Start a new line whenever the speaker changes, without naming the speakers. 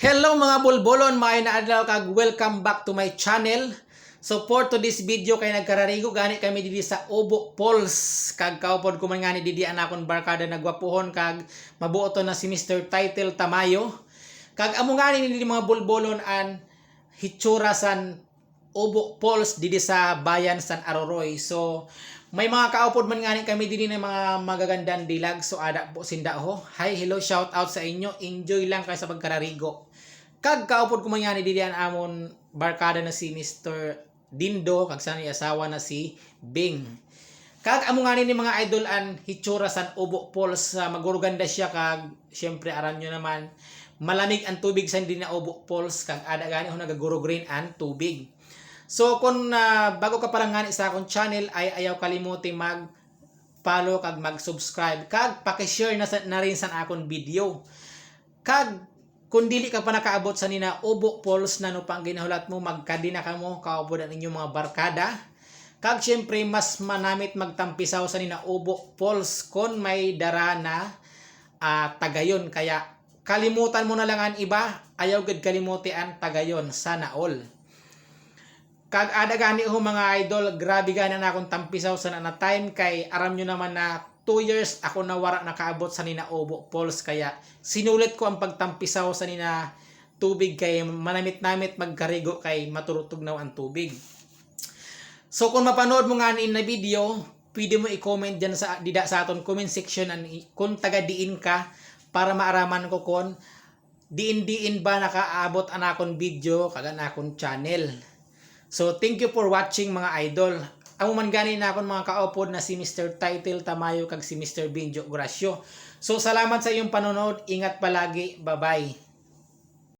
Hello mga bulbolon, mga inaadlaw kag welcome back to my channel. So for to this video kay nagkararigo gani kami didi sa Obo Falls kag kaupod ko man ngani didi anakon barkada nagwapuhon kag mabuo to na si Mr. Title Tamayo. Kag amo ngani didi mga bulbolon an hitsura san Obo Falls didi sa bayan San Aroroy. So may mga kaupod man ngani kami didi na mga magagandang dilag. So ada po sinda ho. Hi, hello, shout out sa inyo. Enjoy lang kayo sa pagkararigo. Kag kaupod ko man ngani didi an amon barkada na si Mr. Dindo kag sa asawa na si Bing. Kag amo ngani ni mga idol an hitsura san Obo Falls, maguruganda siya kag syempre aran nyo naman malamig ang tubig sa din na Obo Falls kag ada gani ho nagagurog rin ang tubig. So kung bago ka pa lang ngani sa akong channel ay ayaw kalimuti mag-follow kag mag-subscribe kag paki-share na rin sa akong video. Kag kung dili ka pa nakaabot sa nina Obo Falls na no pang ginahulat mo magkadi na kamo kaupod ang inyong mga barkada. Kag syempre mas manamit magtampisaw sa nina Obo Falls kon may dara na tagayon kaya kalimutan mo na lang ang iba, ayaw gid kalimuti ang tagayon, sana all. Kag ada gani ho mga idol, grabe gani na akong tampisaw sa na time kay aram nyo naman na 2 years ako nawara nakaabot sa nina Obo Falls kaya sinulit ko ang pagtampisaw sa nina tubig kay manamit-namit magkarigo kay maturutugnaw ang tubig. So kung mapanood mo nga na video, pwede mo i-comment dyan sa dida sa aton comment section kung taga diin ka para maaraman ko kung diin ba nakaabot ang akong video kag ang akong channel. So thank you for watching mga idol. Amo man gani na akong mga kaupod na si Mr. Title Tamayo kag si Mr. Benjo Gracio. So salamat sa iyong panonood. Ingat palagi. Bye-bye.